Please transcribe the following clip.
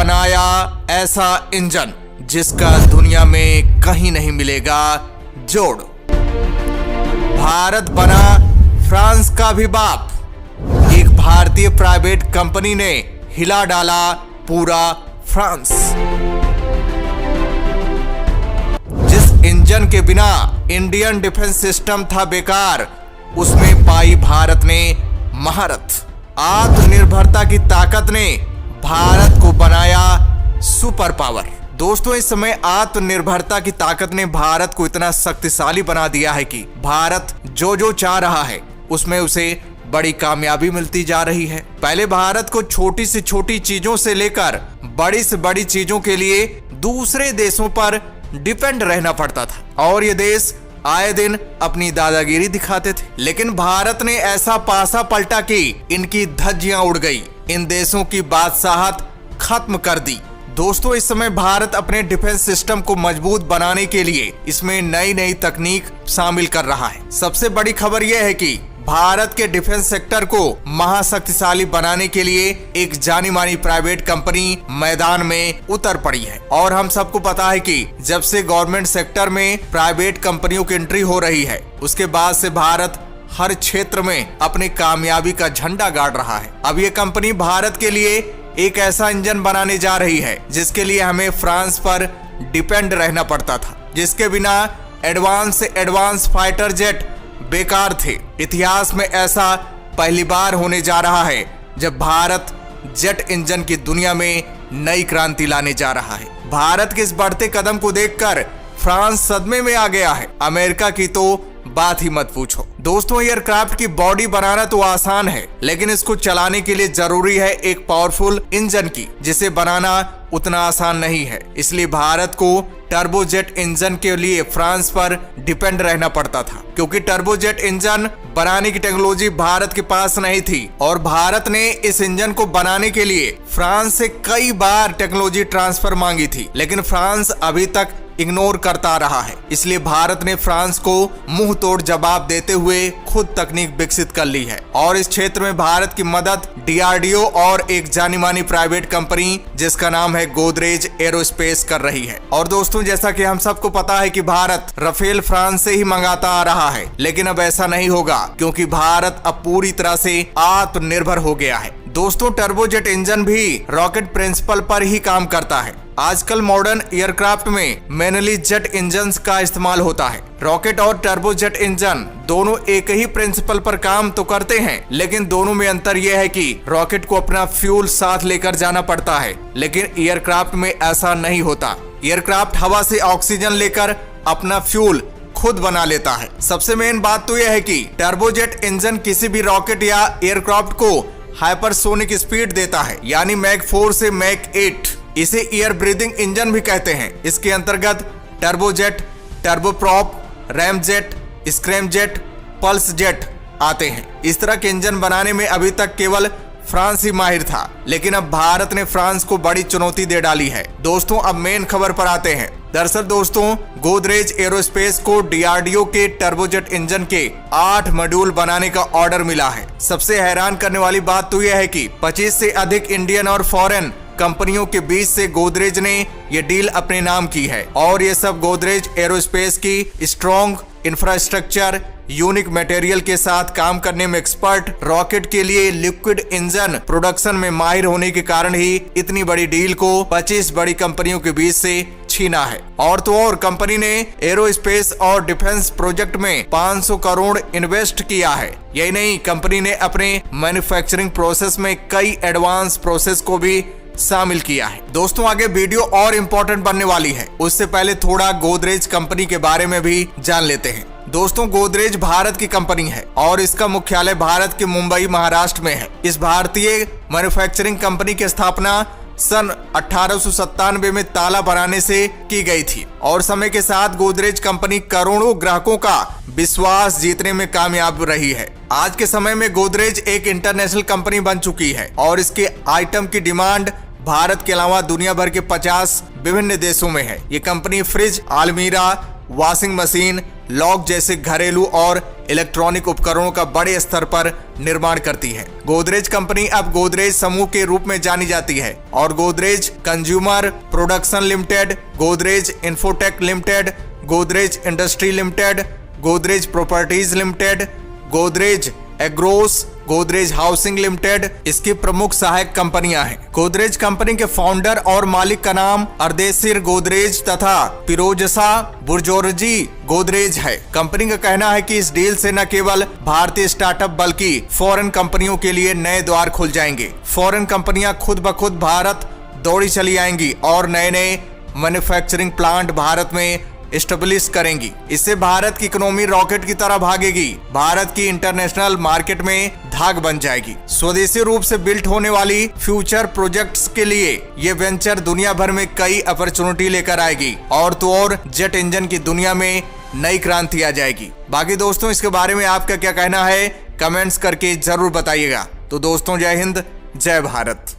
बनाया ऐसा इंजन जिसका दुनिया में कहीं नहीं मिलेगा जोड़। भारत बना फ्रांस का भी बाप। एक भारतीय प्राइवेट कंपनी ने हिला डाला पूरा फ्रांस। जिस इंजन के बिना इंडियन डिफेंस सिस्टम था बेकार, उसमें पाई भारत ने महारत। आत्मनिर्भरता की ताकत ने भारत को बनाया सुपर पावर। दोस्तों, इस समय आत्मनिर्भरता की ताकत ने भारत को इतना शक्तिशाली बना दिया है कि भारत जो जो चाह रहा है उसमें उसे बड़ी कामयाबी मिलती जा रही है। पहले भारत को छोटी से छोटी चीजों से लेकर बड़ी से बड़ी चीजों के लिए दूसरे देशों पर डिपेंड रहना पड़ता था और ये देश आए दिन अपनी दादागिरी दिखाते थे। लेकिन भारत ने ऐसा पासा पलटा कि इनकी धज्जियां उड़ गई, इन देशों की बादशाहत खत्म कर दी। दोस्तों, इस समय भारत अपने डिफेंस सिस्टम को मजबूत बनाने के लिए इसमें नई नई तकनीक शामिल कर रहा है। सबसे बड़ी खबर यह है कि भारत के डिफेंस सेक्टर को महाशक्तिशाली बनाने के लिए एक जानी मानी प्राइवेट कंपनी मैदान में उतर पड़ी है। और हम सबको पता है कि जब से गवर्नमेंट सेक्टर में प्राइवेट कंपनियों की एंट्री हो रही है, उसके बाद से भारत हर क्षेत्र में अपनी कामयाबी का झंडा गाड़ रहा है। अब ये कंपनी भारत के लिए एक ऐसा इंजन बनाने जा रही है जिसके लिए हमें फ्रांस पर डिपेंड रहना पड़ता था, जिसके बिना एडवांस से एडवांस फाइटर जेट बेकार थे। इतिहास में ऐसा पहली बार होने जा रहा है जब भारत जेट इंजन की दुनिया में नई क्रांति लाने जा रहा है। भारत के इस बढ़ते कदम को देखकर फ्रांस सदमे में आ गया है। अमेरिका की तो बात ही मत पूछो। दोस्तों, एयरक्राफ्ट की बॉडी बनाना तो आसान है, लेकिन इसको चलाने के लिए जरूरी है एक पावरफुल इंजन की, जिसे बनाना उतना आसान नहीं है। इसलिए भारत को टर्बोजेट इंजन के लिए फ्रांस पर डिपेंड रहना पड़ता था, क्योंकि टर्बोजेट इंजन बनाने की टेक्नोलॉजी भारत के पास नहीं थी और भारत ने इस इंजन को बनाने के लिए फ्रांस से कई बार टेक्नोलॉजी ट्रांसफर मांगी थी, लेकिन फ्रांस अभी तक इग्नोर करता रहा है। इसलिए भारत ने फ्रांस को मुंह तोड़ जवाब देते हुए खुद तकनीक विकसित कर ली है और इस क्षेत्र में भारत की मदद DRDO और एक जानी मानी प्राइवेट कंपनी जिसका नाम है गोदरेज एरोस्पेस कर रही है। और दोस्तों, जैसा कि हम सबको पता है कि भारत राफेल फ्रांस से ही मंगाता आ रहा है, लेकिन अब ऐसा नहीं होगा क्योंकि भारत अब पूरी तरह से आत्मनिर्भर हो गया है। दोस्तों, टर्बोजेट इंजन भी रॉकेट प्रिंसिपल पर ही काम करता है। आजकल मॉडर्न एयरक्राफ्ट में मेनली जेट इंजन का इस्तेमाल होता है। रॉकेट और टर्बोजेट इंजन दोनों एक ही प्रिंसिपल पर काम तो करते हैं, लेकिन दोनों में अंतर यह है कि रॉकेट को अपना फ्यूल साथ लेकर जाना पड़ता है, लेकिन एयरक्राफ्ट में ऐसा नहीं होता। एयरक्राफ्ट हवा से ऑक्सीजन लेकर अपना फ्यूल खुद बना लेता है। सबसे मेन बात तो यह है कि टर्बोजेट इंजन किसी भी रॉकेट या एयरक्राफ्ट को हाइपरसोनिक स्पीड देता है, यानी मैक 4 से मैक 8। इसे एयर ब्रीदिंग इंजन भी कहते हैं। इसके अंतर्गत turbojet, turboprop, ramjet, scramjet, pulse jet आते हैं। इस तरह के इंजन बनाने में अभी तक केवल फ्रांस ही माहिर था, लेकिन अब भारत ने फ्रांस को बड़ी चुनौती दे डाली है। दोस्तों, अब मेन खबर पर आते हैं। दरअसल दोस्तों, गोदरेज एरोस्पेस को DRDO के टर्बोजेट इंजन के 8 मॉड्यूल बनाने का ऑर्डर मिला है। सबसे हैरान करने वाली बात तो यह है कि 25 से अधिक इंडियन और फॉरेन कंपनियों के बीच से गोदरेज ने ये डील अपने नाम की है और ये सब गोदरेज एरोस्पेस की स्ट्रॉन्ग इंफ्रास्ट्रक्चर, यूनिक मटेरियल के साथ काम करने में एक्सपर्ट, रॉकेट के लिए लिक्विड इंजन प्रोडक्शन में माहिर होने के कारण ही इतनी बड़ी डील को 25 बड़ी कंपनियों के बीच से छीना है। और तो और कंपनी ने एरोस्पेस और डिफेंस प्रोजेक्ट में 500 करोड़ इन्वेस्ट किया है। यही नहीं, कंपनी ने अपने मैन्युफैक्चरिंग प्रोसेस में कई एडवांस प्रोसेस को भी शामिल किया है। दोस्तों, आगे वीडियो और इम्पोर्टेंट बनने वाली है, उससे पहले थोड़ा गोदरेज कंपनी के बारे में भी जान लेते हैं। दोस्तों, गोदरेज भारत की कंपनी है और इसका मुख्यालय भारत के मुंबई, महाराष्ट्र में है। इस भारतीय मैन्युफैक्चरिंग कंपनी की स्थापना सन 1897 में ताला बनाने से की गई थी और समय के साथ गोदरेज कंपनी करोड़ों ग्राहकों का विश्वास जीतने में कामयाब रही है। आज के समय में गोदरेज एक इंटरनेशनल कंपनी बन चुकी है और इसके आइटम की डिमांड भारत के अलावा दुनिया भर के 50 विभिन्न देशों में है। ये कंपनी फ्रिज, अलमीरा, वॉशिंग मशीन, लॉक जैसे घरेलू और इलेक्ट्रॉनिक उपकरणों का बड़े स्तर पर निर्माण करती है। गोदरेज कंपनी अब गोदरेज समूह के रूप में जानी जाती है और Godrej consumer production limited, Godrej infotech limited, Godrej industry limited, Godrej properties limited, Godrej agarose, Godrej housing limited इसकी प्रमुख सहायक कंपनियां हैं। गोदरेज कंपनी के फाउंडर और मालिक का नाम अर्देशिर गोदरेज तथा फिरोजशा बुर्जोरजी गोदरेज है। कंपनी का कहना है कि इस डील से न केवल भारतीय स्टार्टअप बल्कि फॉरेन कंपनियों के लिए नए द्वार खुल जाएंगे। फॉरेन कंपनियां खुद ब खुद भारत दौड़ी चली आएंगी और नए नए मैन्युफैक्चरिंग प्लांट भारत में एस्टेब्लिश करेंगी। इससे भारत की इकोनॉमी रॉकेट की तरह भागेगी, भारत की इंटरनेशनल मार्केट में धाक बन जाएगी। स्वदेशी रूप से बिल्ट होने वाली फ्यूचर प्रोजेक्ट्स के लिए ये वेंचर दुनिया भर में कई अपॉर्चुनिटी लेकर आएगी और तो और जेट इंजन की दुनिया में नई क्रांति आ जाएगी। बाकी दोस्तों इसके बारे में आपका क्या कहना है कमेंट्स करके जरूर बताइएगा। तो दोस्तों जय हिंद, जय भारत।